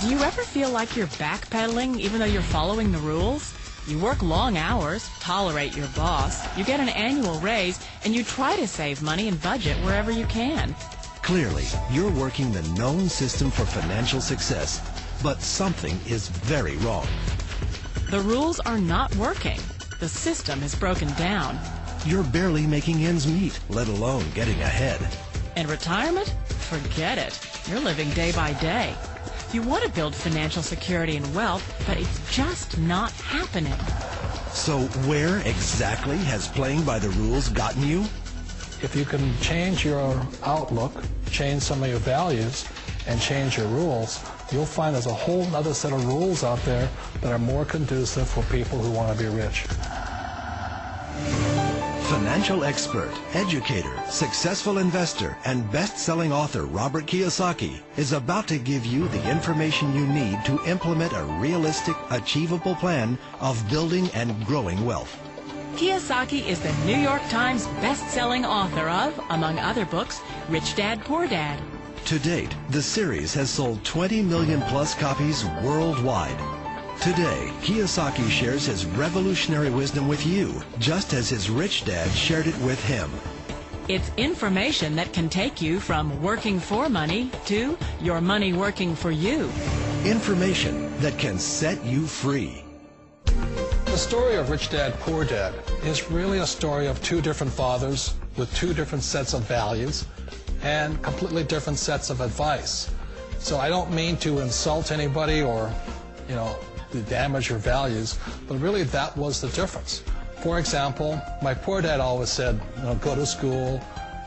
Do you ever feel like you're backpedaling even though you're following the rules? You work long hours, tolerate your boss, you get an annual raise, and you try to save money and budget wherever you can. Clearly, you're working the known system for financial success, but something is very wrong. The rules are not working. The system is broken down. You're barely making ends meet, let alone getting ahead. And retirement? Forget it. You're living day by day. You want to build financial security and wealth, but it's just not happening. So where exactly has playing by the rules gotten you? If you can change your outlook, change some of your values, and change your rules, you'll find there's a whole other set of rules out there that are more conducive for people who want to be rich. Financial expert, educator, successful investor, and best-selling author Robert Kiyosaki is about to give you the information you need to implement a realistic, achievable plan of building and growing wealth. Kiyosaki is the New York Times best-selling author of, among other books, Rich Dad, Poor Dad. To date, the series has sold 20 million plus copies worldwide. Today, Kiyosaki shares his revolutionary wisdom with you, just as his rich dad shared it with him. It's information that can take you from working for money to your money working for you. Information that can set you free. The story of Rich Dad, Poor Dad is really a story of two different fathers with two different sets of values and completely different sets of advice. So I don't mean to insult anybody or, to damage your values, but really that was the difference. For example, my poor dad always said, go to school,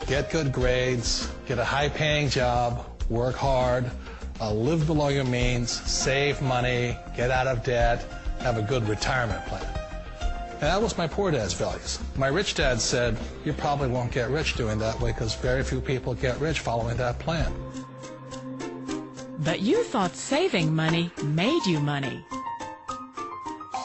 get good grades, get a high-paying job, work hard, live below your means, save money, get out of debt, have a good retirement plan. And that was my poor dad's values. My rich dad said, you probably won't get rich doing that way because very few people get rich following that plan. But you thought saving money made you money.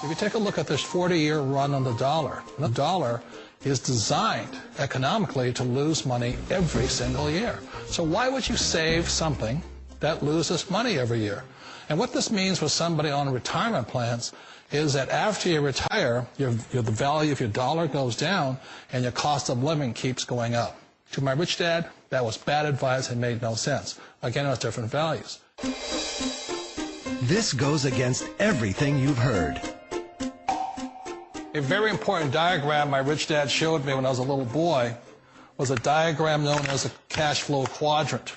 If you take a look at this 40-year run on the dollar is designed economically to lose money every single year. So why would you save something that loses money every year? And what this means for somebody on retirement plans is that after you retire, the value of your dollar goes down and your cost of living keeps going up. To my rich dad, that was bad advice and made no sense. Again, it was different values. This goes against everything you've heard. A very important diagram my rich dad showed me when I was a little boy was a diagram known as a cash flow quadrant.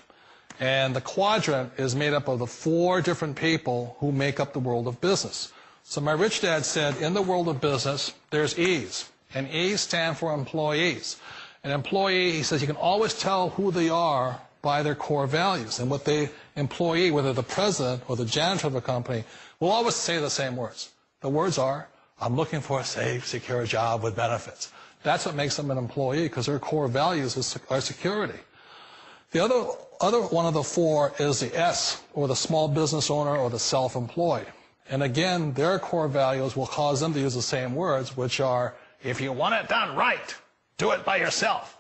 And the quadrant is made up of the four different people who make up the world of business. So my rich dad said, in the world of business, there's E's. And E's stand for employees. An employee, he says, you can always tell who they are by their core values. And what the employee, whether the president or the janitor of the company, will always say the same words. The words are, I'm looking for a safe, secure job with benefits. That's what makes them an employee, because their core values are security. The other one of the four is the S, or the small business owner or the self-employed. And again, their core values will cause them to use the same words, which are, if you want it done right, do it by yourself.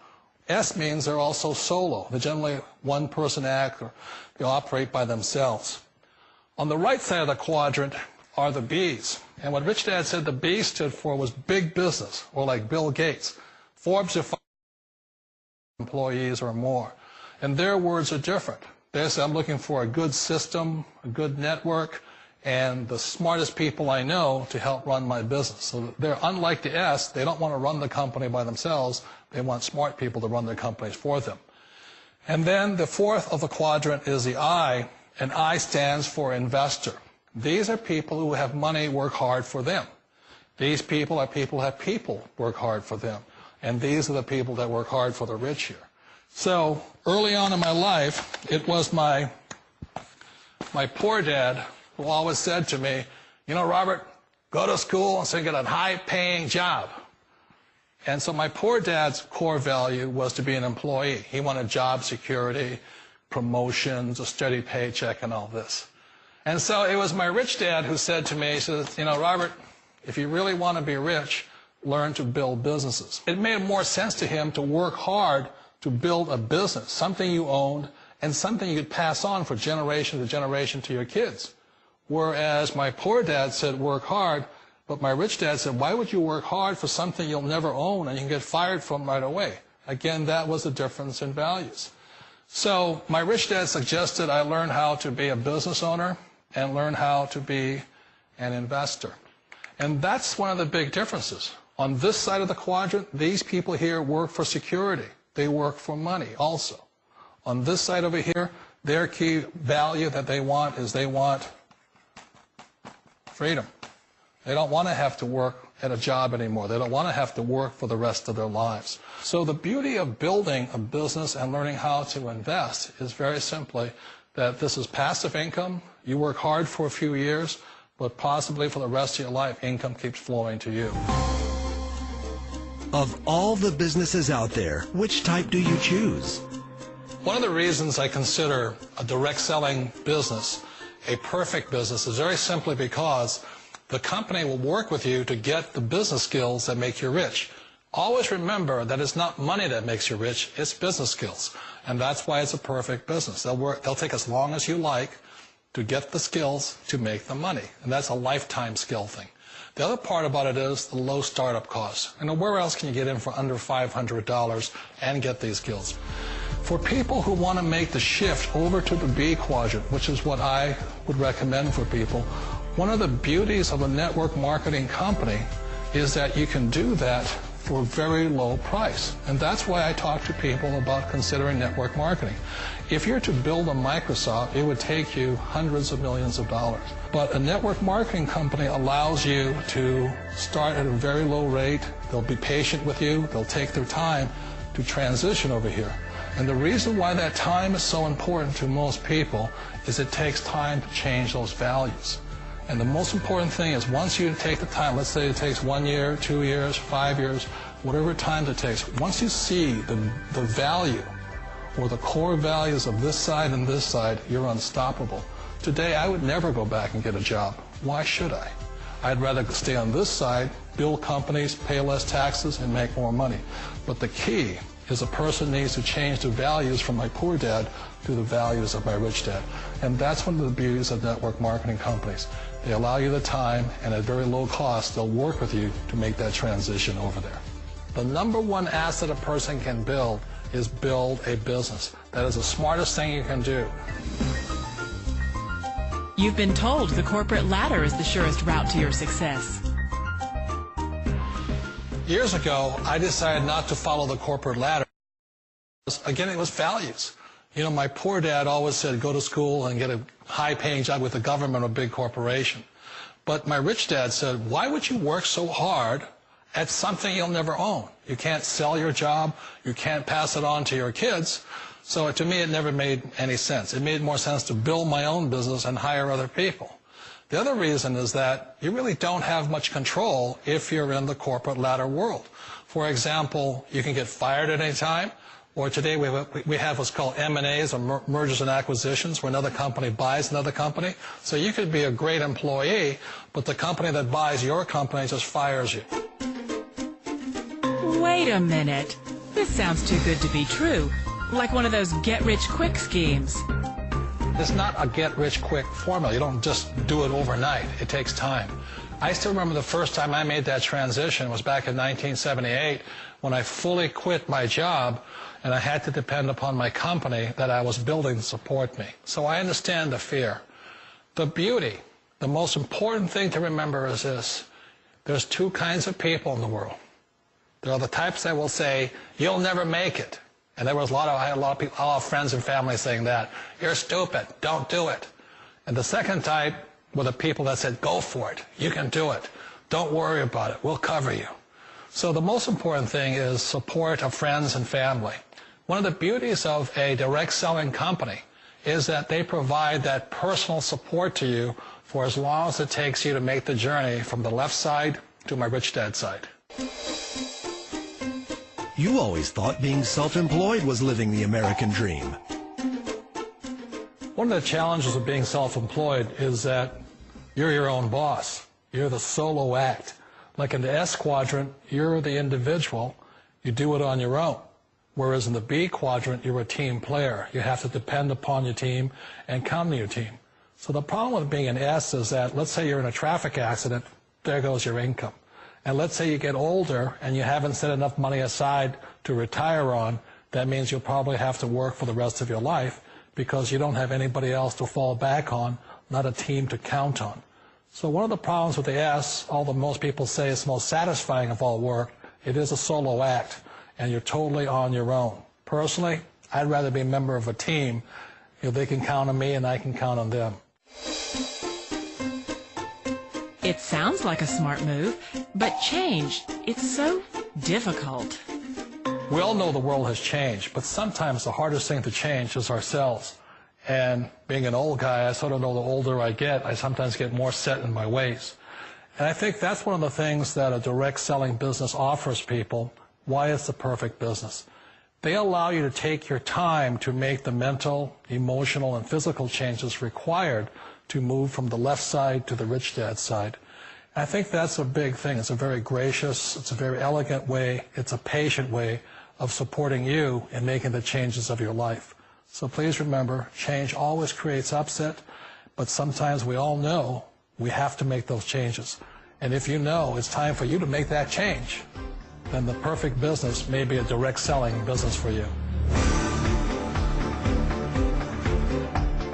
S means they're also solo. They're generally one-person act, or they operate by themselves. On the right side of the quadrant are the B's. And what Rich Dad said the B stood for was big business, or like Bill Gates. Forbes defines employees or more. And their words are different. They say, I'm looking for a good system, a good network, and the smartest people I know to help run my business. So they're unlike the S. They don't want to run the company by themselves. They want smart people to run their companies for them. And then the fourth of the quadrant is the I, and I stands for investor. These are people who have money work hard for them. These people are people who have people work hard for them. And these are the people that work hard for the rich here. So early on in my life, it was my poor dad who always said to me, Robert, go to school and so you get a high-paying job. And so my poor dad's core value was to be an employee. He wanted job security, promotions, a steady paycheck, and all this. And so it was my rich dad who said to me, he says, Robert, if you really want to be rich, learn to build businesses. It made more sense to him to work hard to build a business, something you owned and something you could pass on for generation to generation to your kids. Whereas my poor dad said work hard, but my rich dad said, why would you work hard for something you'll never own and you can get fired from right away? Again, that was the difference in values. So my rich dad suggested I learn how to be a business owner and learn how to be an investor. And that's one of the big differences. On this side of the quadrant, these people here work for security. They work for money also. On this side over here, their key value that they want is they want freedom. They don't want to have to work at a job anymore. They don't want to have to work for the rest of their lives. So the beauty of building a business and learning how to invest is very simply that this is passive income. You work hard for a few years, but possibly for the rest of your life, income keeps flowing to you. Of all the businesses out there, which type do you choose? One of the reasons I consider a direct selling business a perfect business is very simply because the company will work with you to get the business skills that make you rich. Always remember that it's not money that makes you rich, it's business skills. And that's why it's a perfect business. They'll take as long as you like to get the skills to make the money. And that's a lifetime skill thing. The other part about it is the low startup costs. And where else can you get in for under $500 and get these skills? For people who want to make the shift over to the B quadrant, which is what I would recommend for people, one of the beauties of a network marketing company is that you can do that for a very low price. And that's why I talk to people about considering network marketing. If you're to build a Microsoft, it would take you hundreds of millions of dollars. But a network marketing company allows you to start at a very low rate. They'll be patient with you. They'll take their time to transition over here. And the reason why that time is so important to most people is it takes time to change those values. And the most important thing is once you take the time, let's say it takes 1 year, 2 years, 5 years, whatever time it takes, once you see the value or the core values of this side and this side, you're unstoppable. Today, I would never go back and get a job. Why should I? I'd rather stay on this side, build companies, pay less taxes, and make more money. But the key is a person needs to change the values from my poor dad to the values of my rich dad. And that's one of the beauties of network marketing companies. They allow you the time, and at very low cost, they'll work with you to make that transition over there. The number one asset a person can build is build a business. That is the smartest thing you can do. You've been told the corporate ladder is the surest route to your success. Years ago, I decided not to follow the corporate ladder. Again, it was values. You know, my poor dad always said, go to school and get a high-paying job with the government or a big corporation. But my rich dad said, why would you work so hard at something you'll never own? You can't sell your job. You can't pass it on to your kids. So to me, it never made any sense. It made more sense to build my own business and hire other people. The other reason is that you really don't have much control if you're in the corporate ladder world. For example, you can get fired at any time, or today we have what's called M&As, or mergers and acquisitions, where another company buys another company. So you could be a great employee, but the company that buys your company just fires you. Wait a minute. This sounds too good to be true. Like one of those get-rich-quick schemes. It's not a get-rich-quick formula. You don't just do it overnight. It takes time. I still remember the first time I made that transition was back in 1978 when I fully quit my job and I had to depend upon my company that I was building to support me. So I understand the fear. The beauty, the most important thing to remember is this. There's two kinds of people in the world. There are the types that will say, you'll never make it. And I had a lot of people, a lot of friends and family saying that. You're stupid. Don't do it. And the second type were the people that said, go for it. You can do it. Don't worry about it. We'll cover you. So the most important thing is support of friends and family. One of the beauties of a direct selling company is that they provide that personal support to you for as long as it takes you to make the journey from the left side to my rich dad side. You always thought being self-employed was living the American dream. One of the challenges of being self-employed is that you're your own boss. You're the solo act. Like in the S quadrant, you're the individual. You do it on your own. Whereas in the B quadrant, you're a team player. You have to depend upon your team and count on your team. So the problem with being an S is that, let's say you're in a traffic accident, there goes your income. And let's say you get older and you haven't set enough money aside to retire on, that means you'll probably have to work for the rest of your life because you don't have anybody else to fall back on, not a team to count on. So one of the problems with the S, although most people say it's the most satisfying of all work, it is a solo act, and you're totally on your own. Personally, I'd rather be a member of a team. They can count on me and I can count on them. It sounds like a smart move, but change, it's so difficult. We all know the world has changed, but sometimes the hardest thing to change is ourselves. And being an old guy, I sort of know the older I get, I sometimes get more set in my ways. And I think that's one of the things that a direct selling business offers people, why it's the perfect business. They allow you to take your time to make the mental, emotional, and physical changes required to move from the left side to the rich dad side. And I think that's a big thing. It's a very gracious, it's a very elegant way, it's a patient way of supporting you in making the changes of your life. So please remember, change always creates upset, but sometimes we all know we have to make those changes. And if you know it's time for you to make that change, then the perfect business may be a direct selling business for you.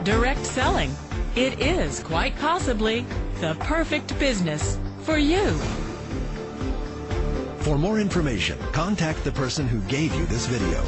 Direct selling. It is quite possibly the perfect business for you. For more information, contact the person who gave you this video.